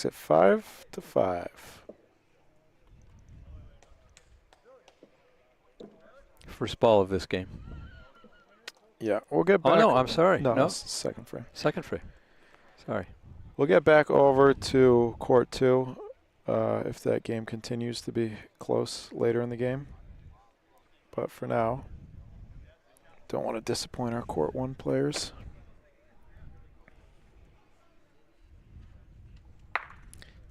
at 5-5. First ball of this game. Yeah, we'll get back. Oh, no, I'm sorry. No, No. it's the second frame. Second frame. Sorry. We'll get back over to court 2 if that game continues to be close later in the game. But for now, don't want to disappoint our court 1 players.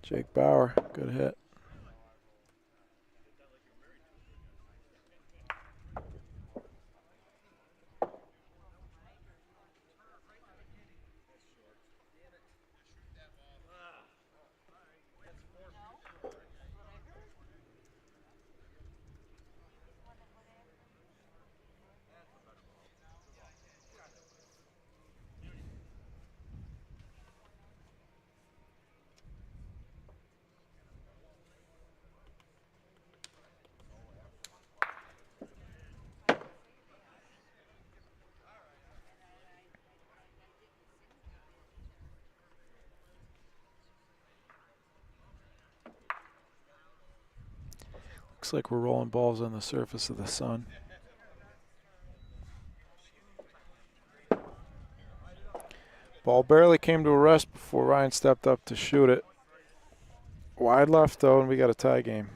Jake Bauer, good hit. Looks like we're rolling balls on the surface of the sun. Ball barely came to a rest before Ryan stepped up to shoot it. Wide left, though, and we got a tie game.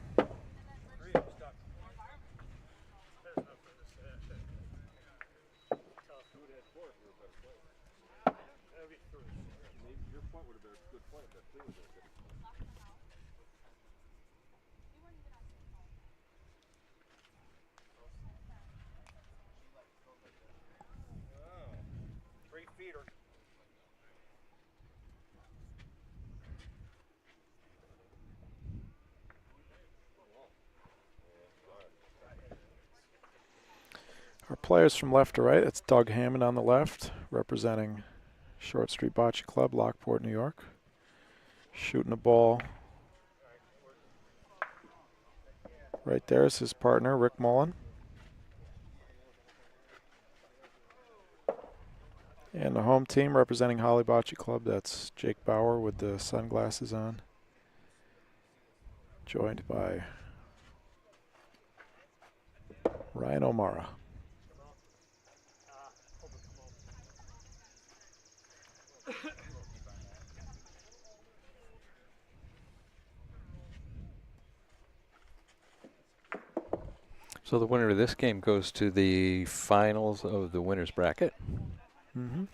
Our players from left to right, it's Doug Hammond on the left, representing Short Street Bocce Club, Lockport, New York. Shooting a ball. Right there is his partner, Rick Mullen. And the home team representing Holley Bocce Club, that's Jake Bauer with the sunglasses on. Joined by Ryan O'Mara. So the winner of this game goes to the finals of the winner's bracket. Mm-hmm.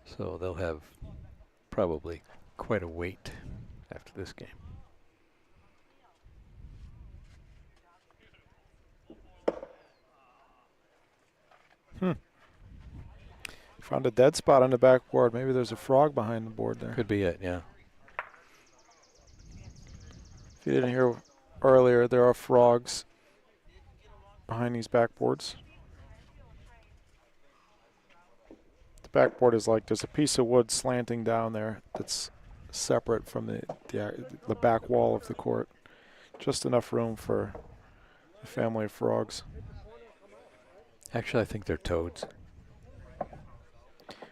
So they'll have probably quite a wait after this game. Found a dead spot on the backboard. Maybe there's a frog behind the board there. Could be it, yeah. If you didn't hear earlier, there are frogs behind these backboards. The backboard is like there's a piece of wood slanting down there that's separate from the back wall of the court. Just enough room for a family of frogs. Actually, I think they're toads.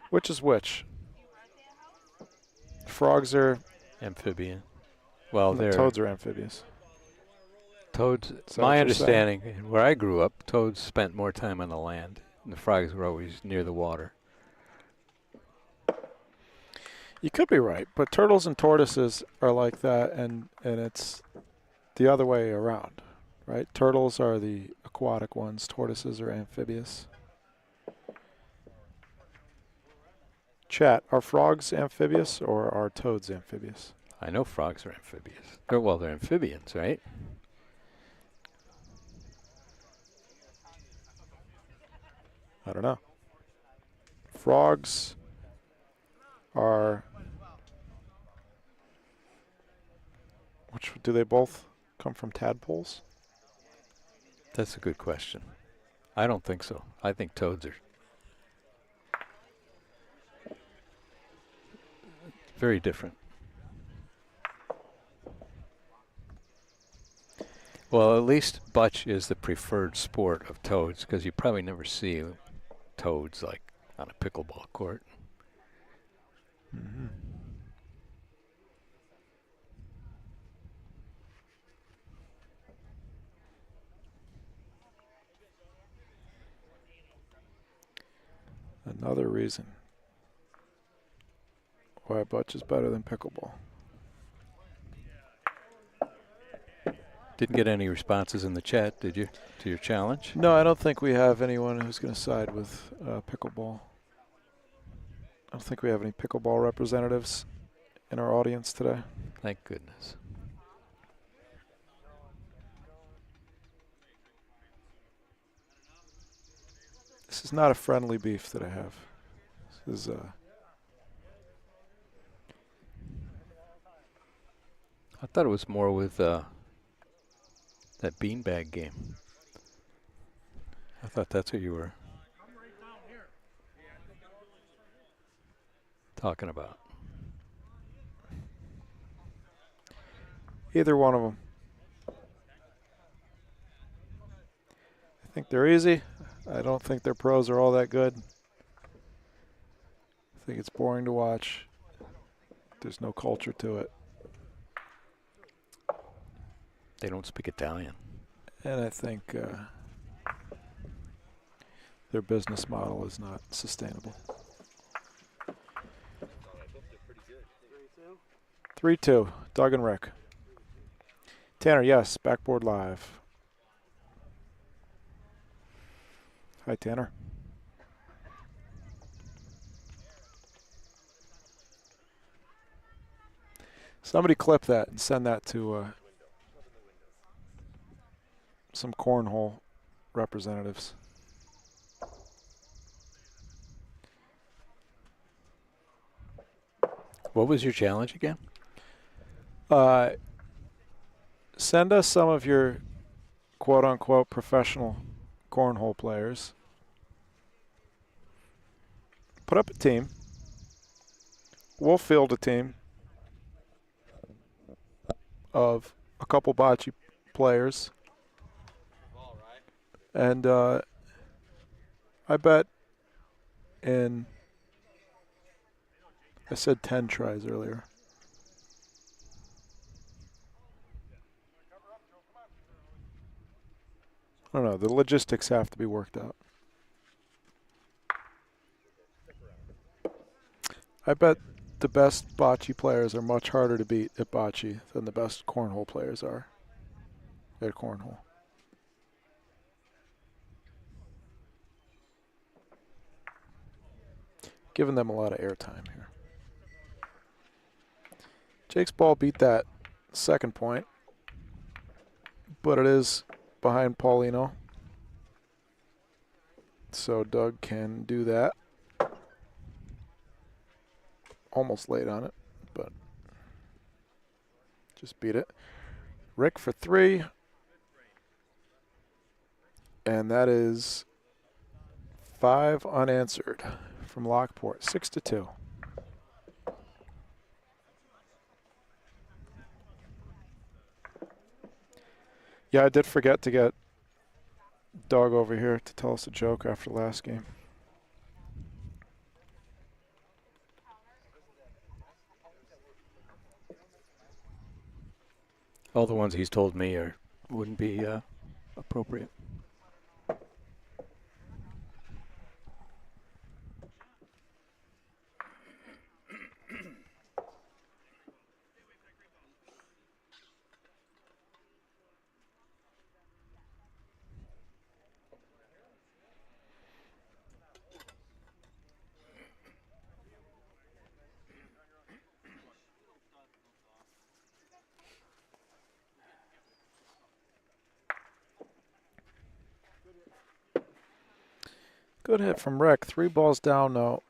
Which is which? Frogs are amphibian. Well, the toads are amphibious. Toads, my understanding, where I grew up, toads spent more time on the land, and the frogs were always near the water. You could be right, but turtles and tortoises are like that, and it's the other way around, right? Turtles are the aquatic ones, tortoises are amphibious. Chat, are frogs amphibious or are toads amphibious? I know frogs are amphibious. Well, they're amphibians, right? I don't know. Frogs are, which do they both come from tadpoles? That's a good question. I don't think so. I think toads are very different. Well, at least bocce is the preferred sport of toads, because you probably never see toads like on a pickleball court. Mm-hmm. Another reason why bocce is better than pickleball. Didn't get any responses in the chat, did you, to your challenge? No, I don't think we have anyone who's going to side with pickleball. I don't think we have any pickleball representatives in our audience today. Thank goodness. This is not a friendly beef that I have. This is I thought it was more with that beanbag game. I thought that's what you were talking about. either one of them. I think they're easy. I don't think their pros are all that good. I think it's boring to watch. There's no culture to it. They don't speak Italian. And I think their business model is not sustainable. 3-2, Doug and Rick. Tanner, yes, backboard live. Hi, Tanner. Somebody clip that and send that to some cornhole representatives. What was your challenge again? Send us some of your quote-unquote professional cornhole players. Put up a team. We'll field a team of a couple bocce players. And I bet in, I said 10 tries earlier. I don't know, the logistics have to be worked out. I bet the best bocce players are much harder to beat at bocce than the best cornhole players are at cornhole. Giving them a lot of airtime here. Jake's ball beat that second point, but it is behind Paulino. So Doug can do that. Almost late on it, but just beat it. Rick for 3. And that is 5 unanswered from Lockport, 6-2. Yeah, I did forget to get Doug over here to tell us a joke after last game. All the ones he's told me wouldn't be appropriate. Good hit from Rick. 3 balls down now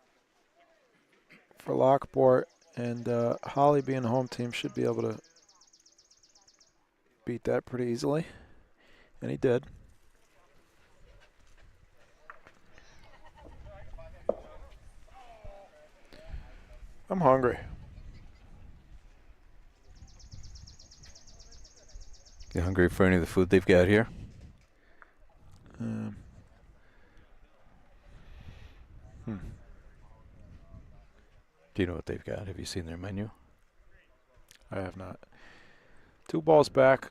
for Lockport, and Holley being home team should be able to beat that pretty easily, and he did. I'm hungry. You hungry for any of the food they've got here? Do you know what they've got? Have you seen their menu? I have not. 2 balls back,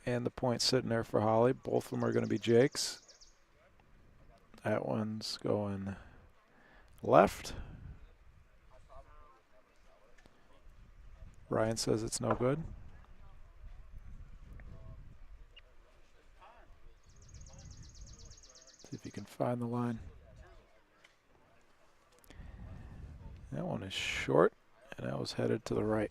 and the point sitting there for Holley. Both of them are going to be Jake's. That one's going Left. Ryan says it's no good. See if he can find the line. That one is short, and that was headed to the right.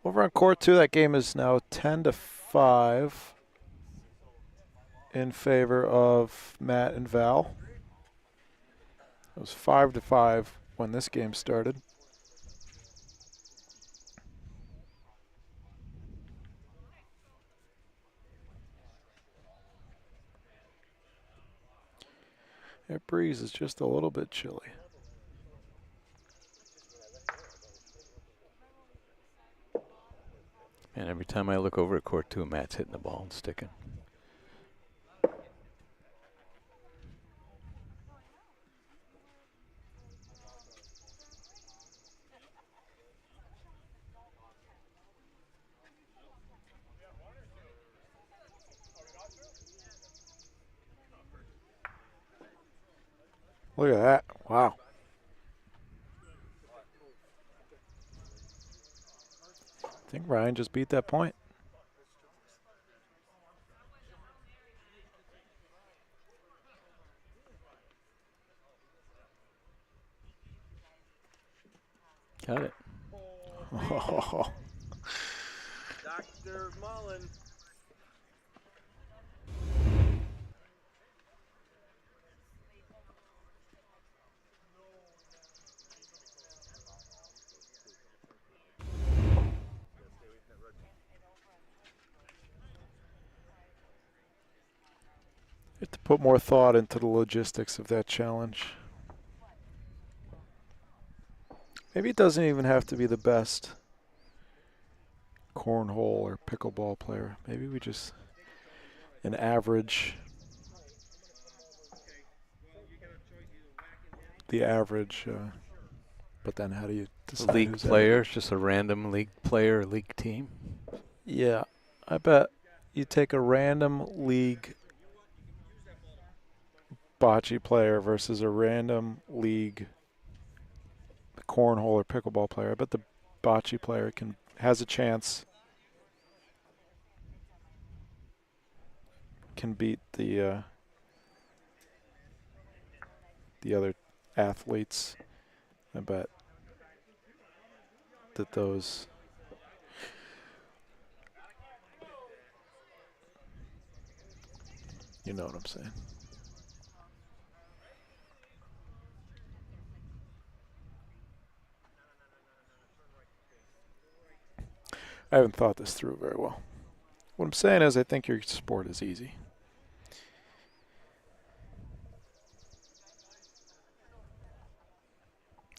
Over on court 2, that game is now 10-5 in favor of Matt and Val. It was 5-5 when this game started. That breeze is just a little bit chilly. And every time I look over at court 2, Matt's hitting the ball and sticking. Look at that. Wow. I think Ryan just beat that point. Got it. Oh. Dr. Mullen. You have to put more thought into the logistics of that challenge. Maybe it doesn't even have to be the best cornhole or pickleball player. Maybe we just an average, the average. But then how do you decide League who's players, just a random league player, league team. Yeah, I bet you take a random league bocce player versus a random league cornhole or pickleball player. I bet the bocce player has a chance, can beat the other athletes. I bet that those. You know what I'm saying. I haven't thought this through very well. What I'm saying is I think your sport is easy.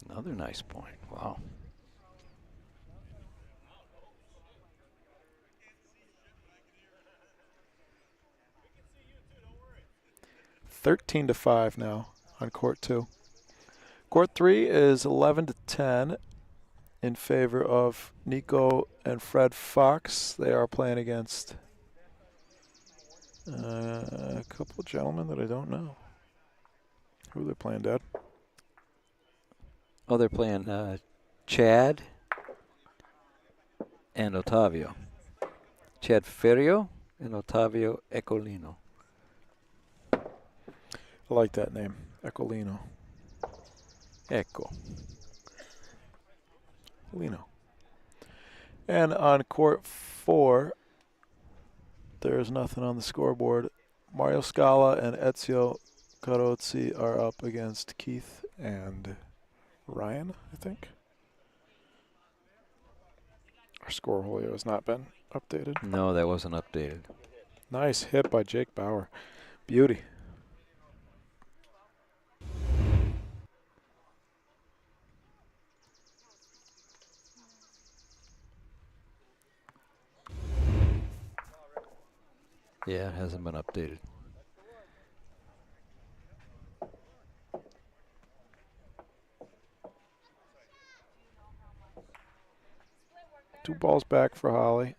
Another nice point. Wow. $13 to 5 now on court 2. Court 3 is 11 to 10 in favor of Nico and Fred Fox. They are playing against a couple of gentlemen that I don't know. Who are they playing, Dad? Oh, they're playing Chad and Ottavio. Chad Ferrio and Ottavio Ecolino. I like that name, Ecolino. Ecco. Lino. And on court 4, there's nothing on the scoreboard. Mario Scala and Ezio Carrozzi are up against Keith and Ryan, I think. Our score, Julio, has not been updated. No, that wasn't updated. Nice hit by Jake Bauer. Beauty. Yeah, it hasn't been updated. Two balls back for Holley.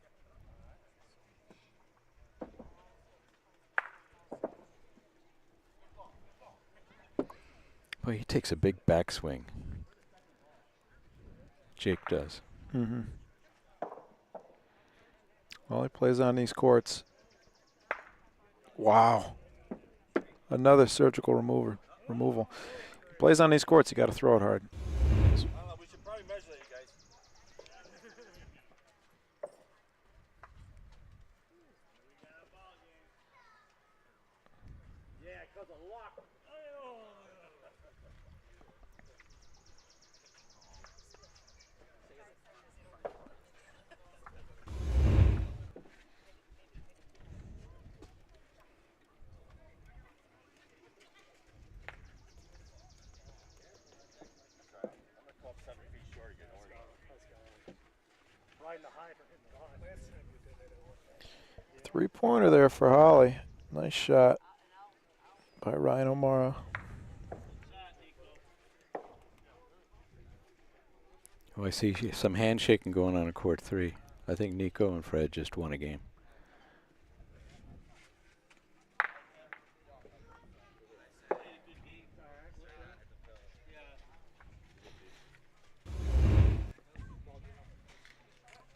Well, he takes a big backswing. Jake does. Mm-hmm. Well, he plays on these courts. Wow. Another surgical removal. He plays on these courts, you got to throw it hard. We should probably measure that, you guys. Yeah, because of luck. Three-pointer there for Holley. Nice shot by Ryan O'Mara. Oh, I see some handshaking going on in court 3. I think Nico and Fred just won a game.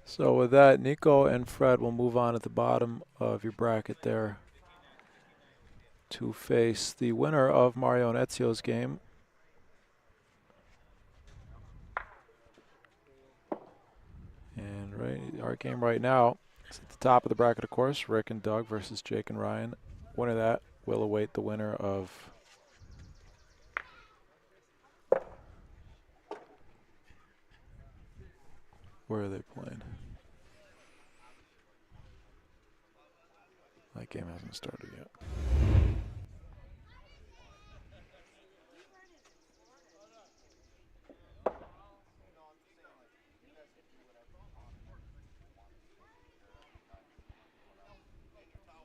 So with that, Nico and Fred will move on at the bottom of your bracket there to face the winner of Mario and Ezio's game. And our game right now is at the top of the bracket, of course. Rick and Doug versus Jake and Ryan. Winner of that will await the winner of where are they playing? That game hasn't started yet.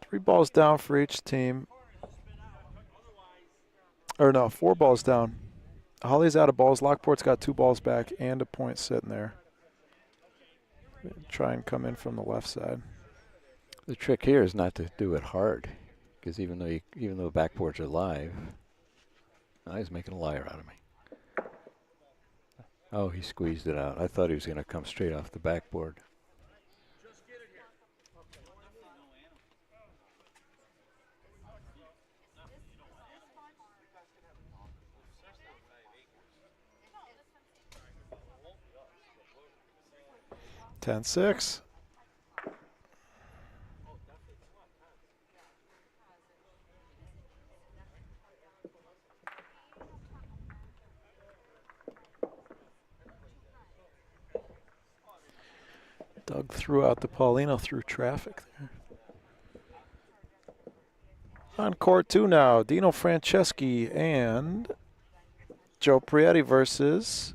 Three balls down for each team. Or no, 4 balls down. Holley's out of balls. Lockport's got 2 balls back and a point sitting there. Try and come in from the left side. The trick here is not to do it hard, because even though backboards are live, now he's making a liar out of me. Oh, he squeezed it out. I thought he was going to come straight off the backboard. Ten six. Doug threw out the Paulino through traffic there. On court 2 now, Dino Franceschi and Joe Prietti versus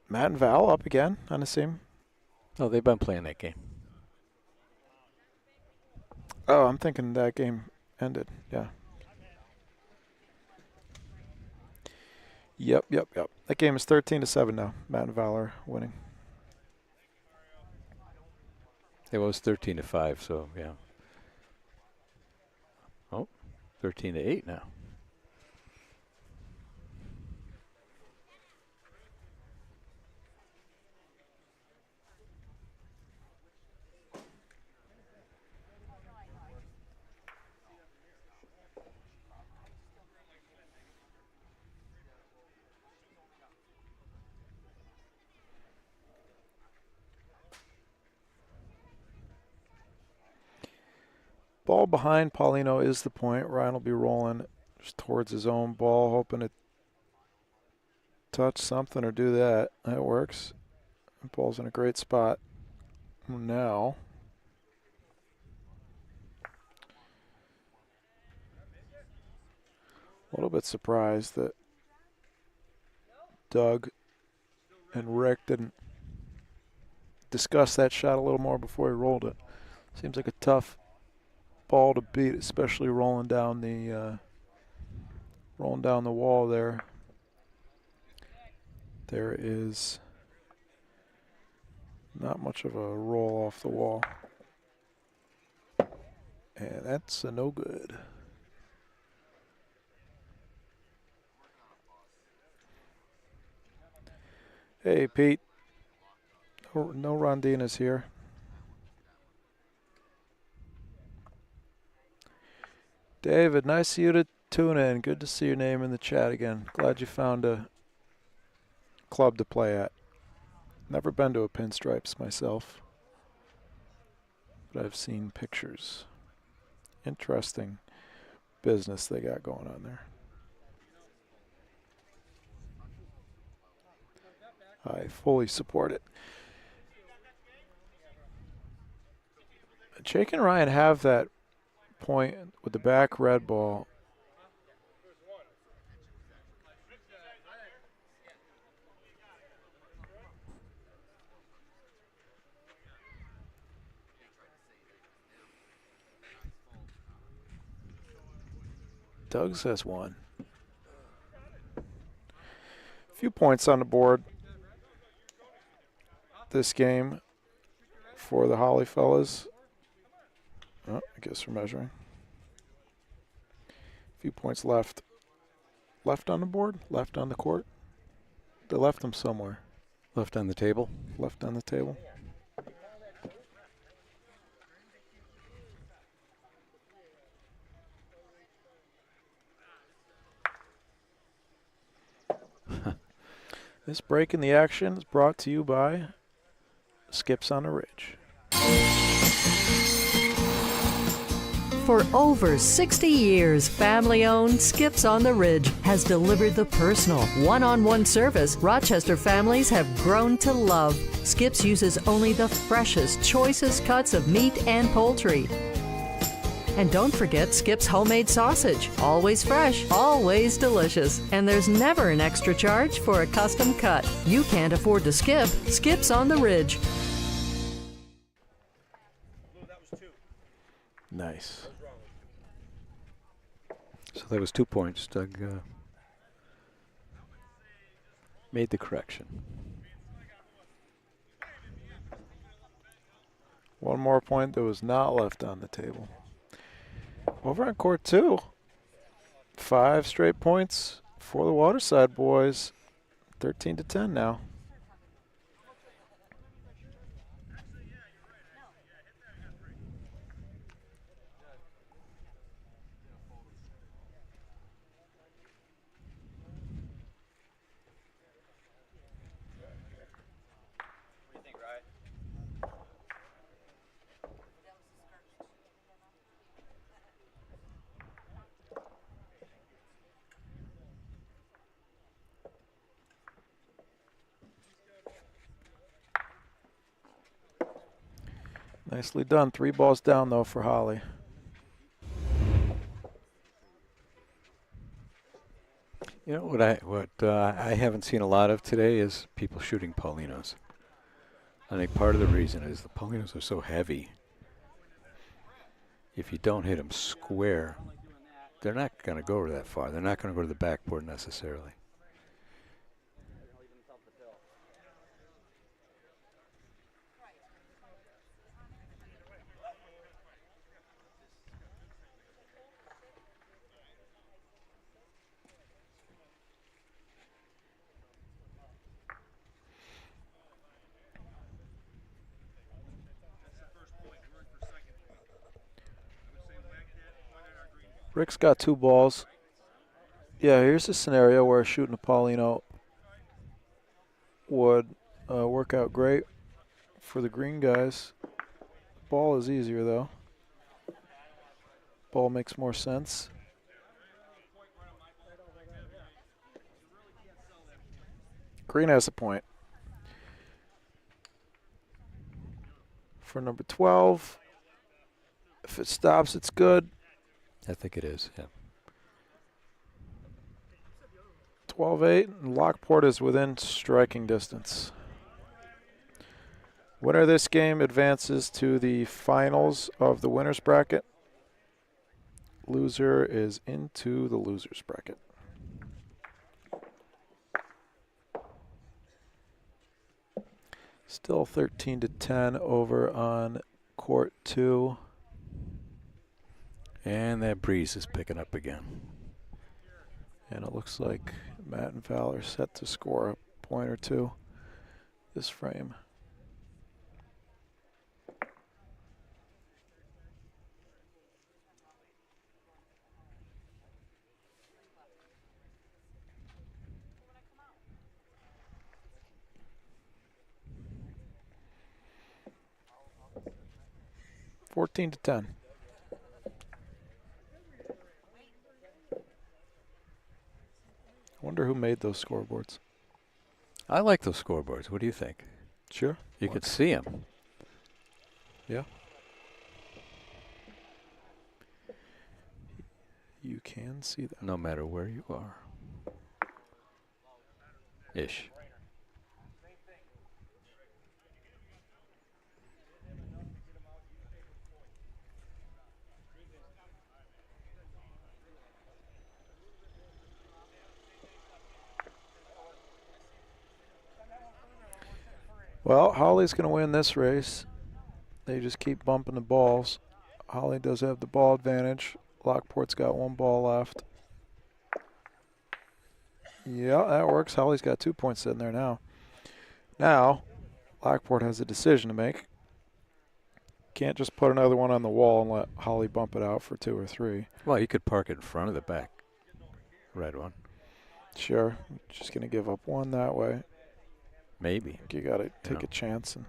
Matt and Val up again on the same. Oh, they've been playing that game. Oh, I'm thinking that game ended. Yeah. Yep. That game is 13-7 now. Matt and Val are winning. It was 13-5, so yeah. Oh, 13-8 now. Ball behind Paulino is the point. Ryan will be rolling just towards his own ball, hoping to touch something or do that. That works. The ball's in a great spot now. A little bit surprised that Doug and Rick didn't discuss that shot a little more before he rolled it. Seems like a tough ball to beat, especially rolling down the wall there. There is not much of a roll off the wall. And that's a no good. Hey, Pete. No Rondinas here. David, nice of you to tune in. Good to see your name in the chat again. Glad you found a club to play at. Never been to a Pinstripes myself, but I've seen pictures. Interesting business they got going on there. I fully support it. Jake and Ryan have that point with the back red ball. Doug's has one. A few points on the board this game for the Holley fellas. Oh, I guess we're measuring. A few points left. Left on the board? Left on the court? They left them somewhere. Left on the table. Left on the table. This break in the action is brought to you by Skips on the Ridge. For over 60 years, family-owned Skips on the Ridge has delivered the personal, one-on-one service Rochester families have grown to love. Skips uses only the freshest, choicest cuts of meat and poultry. And don't forget Skip's homemade sausage. Always fresh, always delicious. And there's never an extra charge for a custom cut. You can't afford to skip. Skip's on the Ridge. Nice. So that was 2 points. Doug made the correction. One more point that was not left on the table. Over on court 2, 5 straight points for the Waterside boys. 13-10 now. Nicely done. 3 balls down, though, for Holley. You know what I haven't seen a lot of today is people shooting Paulinos. I think part of the reason is the Paulinos are so heavy. If you don't hit them square, they're not going to go that far. They're not going to go to the backboard necessarily. Rick's got 2 balls. Yeah, here's a scenario where shooting a Paulino would work out great for the green guys. Ball is easier, though. Ball makes more sense. Green has a point. For number 12, if it stops, it's good. I think it is, yeah. 12-8, and Lockport is within striking distance. Winner of this game advances to the finals of the winner's bracket. Loser is into the loser's bracket. Still 13-10 over on court 2. And that breeze is picking up again. And it looks like Matt and Val are set to score a point or two this frame. Fourteen to 10. Wonder who made those scoreboards. I like those scoreboards. What do you think? Sure. You could see them. Yeah. You can see them. No matter where you are. Ish. Well, Holley's going to win this race. They just keep bumping the balls. Holley does have the ball advantage. Lockport's got one ball left. Yeah, that works. Holley's got 2 points in there now. Now, Lockport has a decision to make. Can't just put another one on the wall and let Holley bump it out for 2 or 3. Well, you could park it in front of the back. Red one. Sure. Just going to give up one that way. Maybe. You got to take a chance and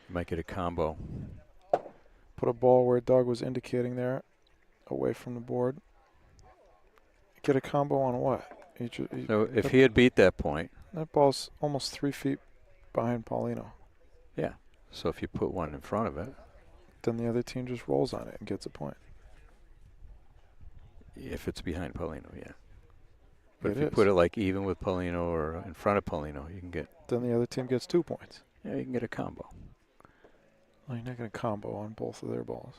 You might get a combo. put a ball where Doug was indicating there, away from the board. Get a combo on what? So if he had beat that point. That ball's almost 3 feet behind Paulino. Yeah. So if you put one in front of it. Then the other team just rolls on it and gets a point. If it's behind Paulino, yeah. But It if you is. put it like even with Paulino or in front of Paulino, you can get. Then the other team gets 2 points. Yeah, you can get a combo. Well, you're not going to combo on both of their balls.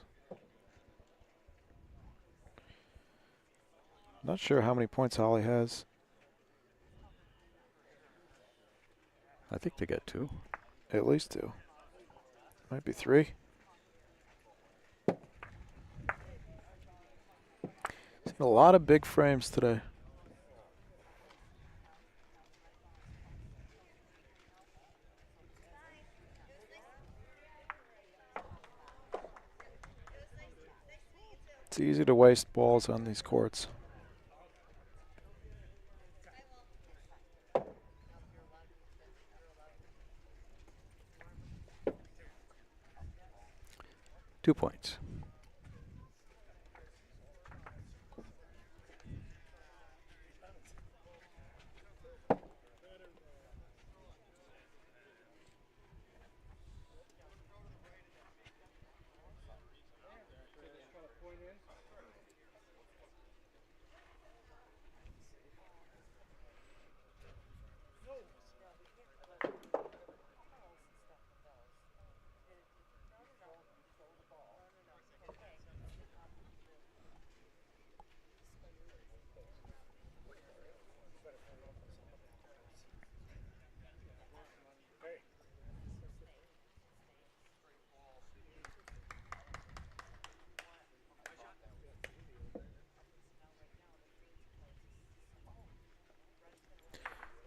Not sure how many points Holley has. I think they got 2. At least 2. Might be 3. Seen a lot of big frames today. It's easy to waste balls on these courts. Two points.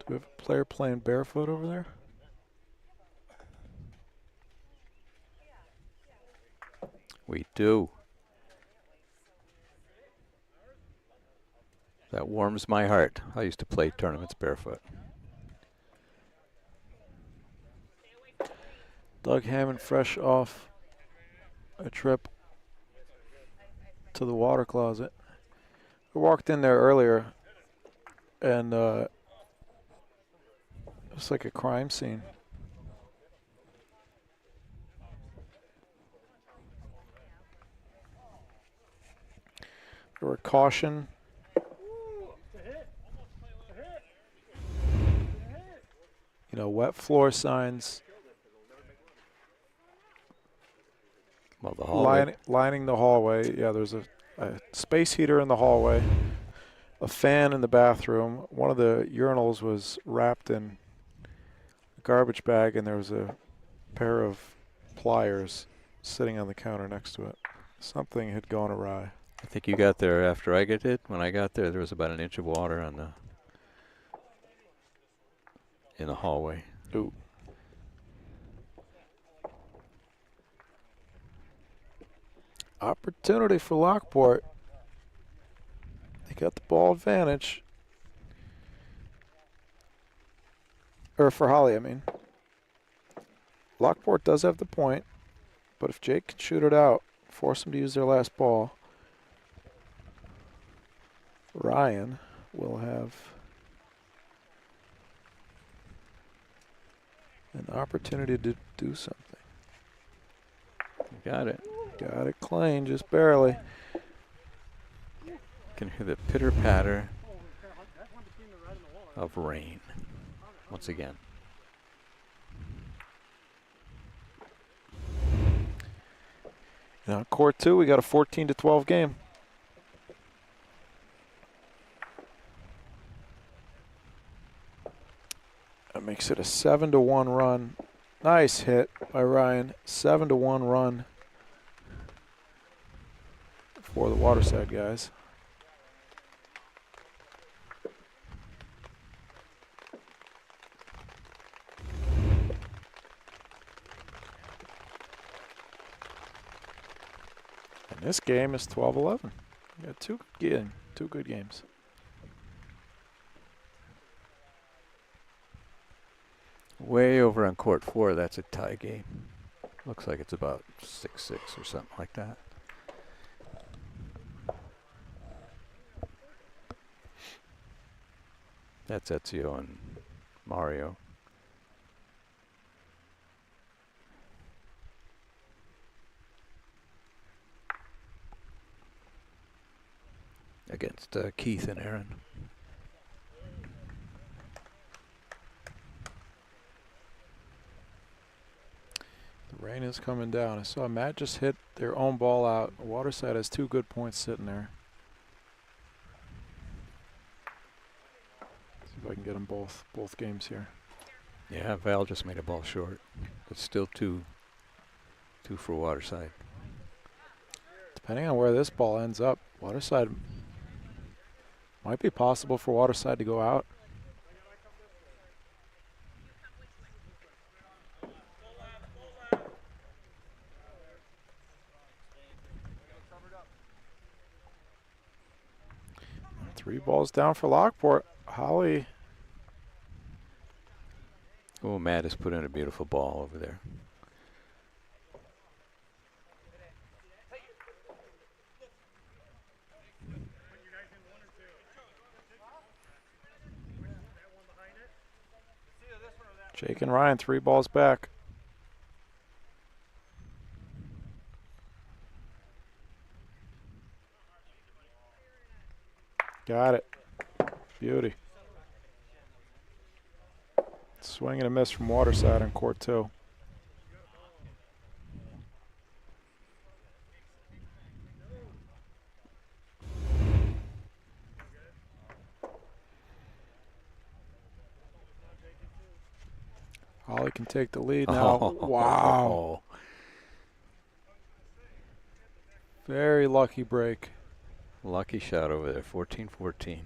Do we have a player playing barefoot over there? We do. That warms my heart. I used to play tournaments barefoot. Doug Hammond fresh off a trip to the water closet. I walked in there earlier and it's like a crime scene. There were caution. You know, wet floor signs. Well, the hallway. Lining the hallway. Yeah, there's a a space heater in the hallway, a fan in the bathroom. One of the urinals was wrapped in a garbage bag, and there was a pair of pliers sitting on the counter next to it. Something had gone awry. I think you got there after I did. When I got there, there was about an inch of water on the in the hallway. Ooh. Opportunity for Lockport. They got the ball advantage. Or for Holley, I mean. Lockport does have the point, but if Jake can shoot it out, force them to use their last ball, Ryan will have an opportunity to do something. Got it. Got it clean, just barely. Can hear the pitter patter of rain once again. And on court 2, we got a 14-12 game. That makes it a 7-1 run. Nice hit by Ryan. 7-1 run for the Waterside guys. And this game is 12-11. We got two good games. Way over on court 4, that's a tie game. Looks like it's about 6-6 or something like that. That's Ezio and Mario. Against Keith and Aaron. The rain is coming down. I saw Matt just hit their own ball out. Waterside has 2 good points sitting there. See if I can get them both games here. Yeah, Val just made a ball short. But still two for Waterside. Depending on where this ball ends up, Waterside might be possible for Waterside to go out. And 3 balls down for Lockport. Holley. Oh, Matt has put in a beautiful ball over there. Jake and Ryan, 3 balls back. Got it. Beauty. Swing and a miss from Waterside on court 2. Holley can take the lead now. Wow. Very lucky break. Lucky shot over there, 14-14.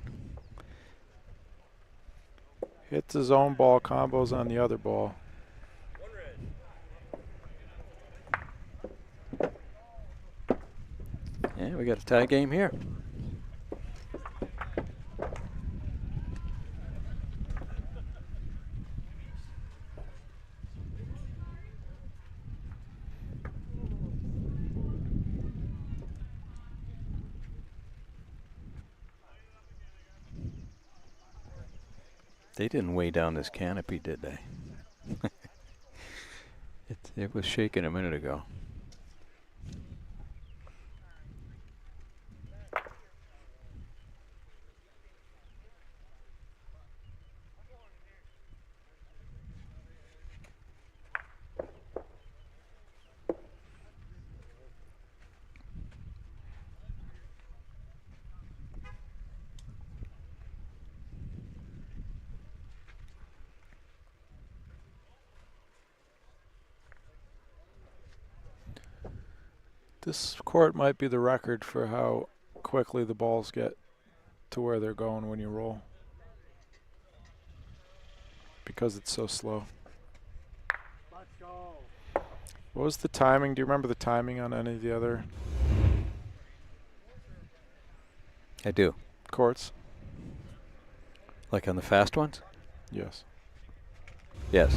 Hits his own ball, combos on the other ball. Yeah, we got a tie game here. They didn't weigh down this canopy, did they? It was shaking a minute ago. This court might be the record for how quickly the balls get to where they're going when you roll, because it's so slow. Let's go. What was the timing? Do you remember the timing on any of the other I do. courts? Like on the fast ones? Yes. Yes.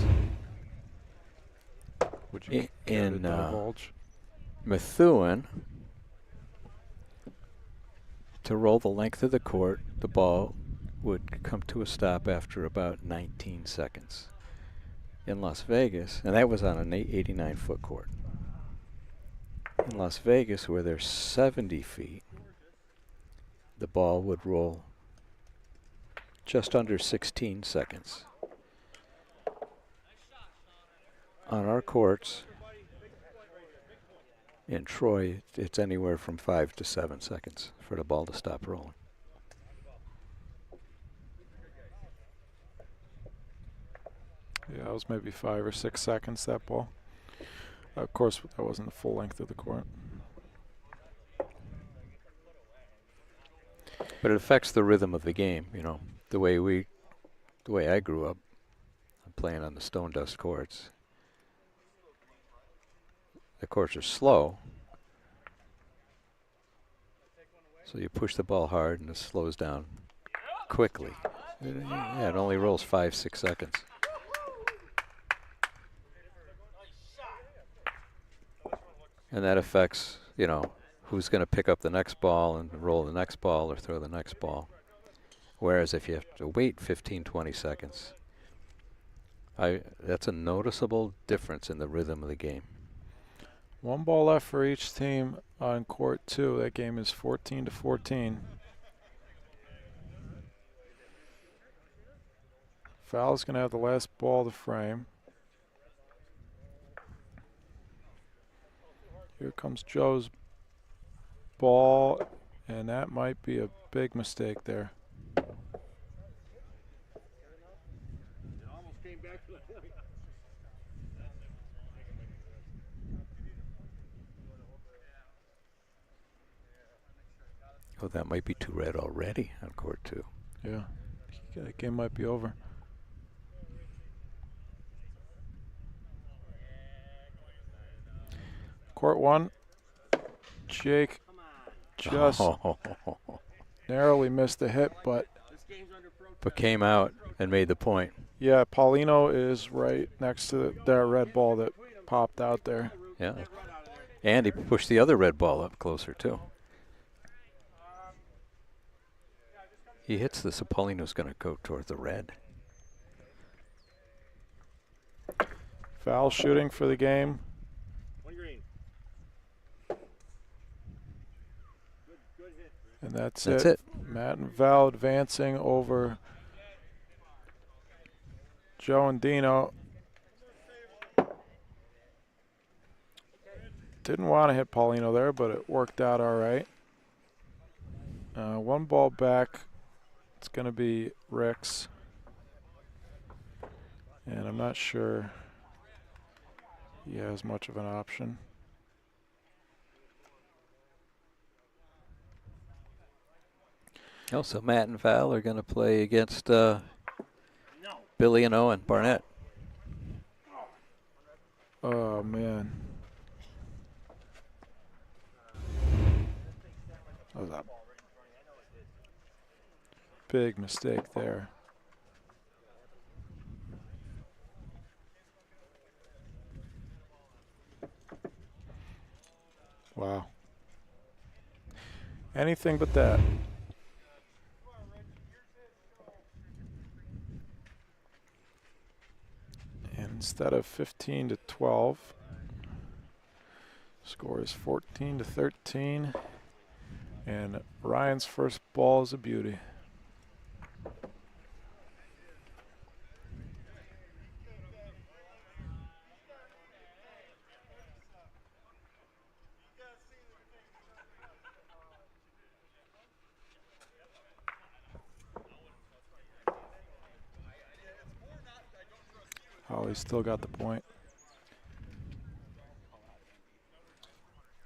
Would you care to In divulge? Methuen, to roll the length of the court, the ball would come to a stop after about 19 seconds. In Las Vegas, and that was on an 89-foot court. In Las Vegas, where there's 70 feet, the ball would roll just under 16 seconds. On our courts in Troy, it's anywhere from 5 to 7 seconds for the ball to stop rolling. Yeah, it was maybe 5 or 6 seconds, that ball. Of course, that wasn't the full length of the court. But it affects the rhythm of the game, you know. The way I grew up, I'm playing on the stone dust courts. The courts are slow, so you push the ball hard and it slows down quickly. Yeah, it only rolls 5, 6 seconds. And that affects, you know, who's going to pick up the next ball and roll the next ball or throw the next ball. Whereas if you have to wait 15, 20 seconds, that's a noticeable difference in the rhythm of the game. 1 ball left for each team on court 2. That game is 14-14. Foul's going to have the last ball of the frame. Here comes Joe's ball, and that might be a big mistake there. Almost came back to the point. Oh, that might be 2 red already on court 2. Yeah, that game might be over. Court 1, Jake just narrowly missed the hit, but came out and made the point. yeah, Paulino is right next to that red ball that popped out there. Yeah. And he pushed the other red ball up closer, too. He hits this, so Paulino's going to go toward the red. Foul shooting for the game. One green. Good hit. And that's it. Matt and Val advancing over Joe and Dino. Didn't want to hit Paulino there, but it worked out all right. 1 ball back. It's going to be Rick's. And I'm not sure he has much of an option. Oh, so Matt and Val are going to play against Billy and Owen Barnett. Oh, man. That was a big mistake there. Wow. Anything but that. And instead of 15-12, score is 14-13. And Ryan's first ball is a beauty. Holley still got the point.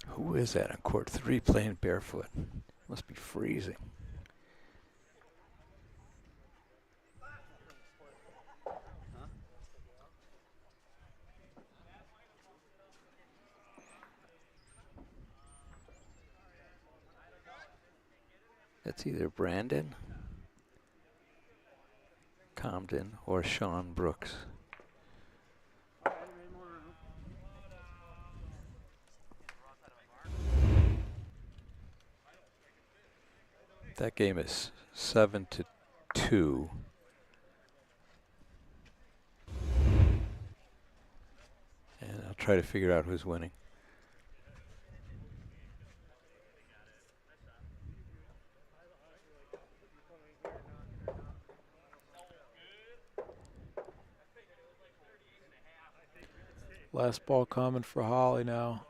Who Who is that on court 3 playing barefoot? Must be freezing. That's either Brandon Comden or Sean Brooks. That game is 7-2. And I'll try to figure out who's winning. Last ball coming for Holley now.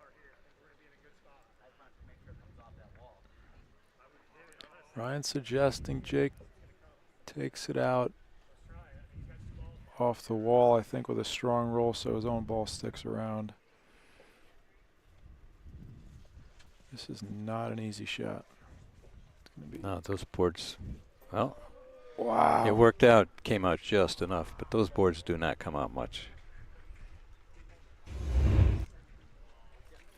Ryan suggesting Jake takes it out off the wall, I think, with a strong roll, so his own ball sticks around. This is not an easy shot. It's gonna be No, those boards, well, wow. it worked out, came out just enough, but those boards do not come out much.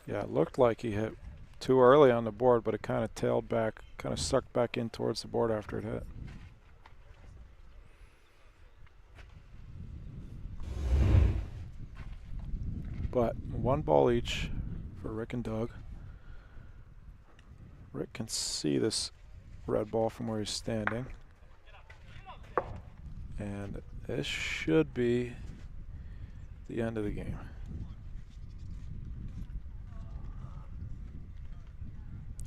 Yeah, it looked like he hit too early on the board, but it kind of tailed back, kind of sucked back in towards the board after it hit. But one ball each for Rick and Doug. Rick can see this red ball from where he's standing. And this should be the end of the game.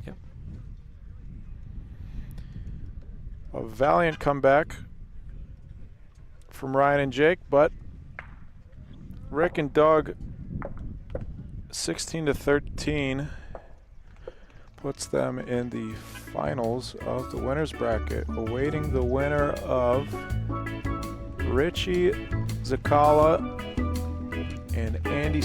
Yep. A valiant comeback from Ryan and Jake, but Rick and Doug 16-13 puts them in the finals of the winners bracket, awaiting the winner of Richie Zakala and Andy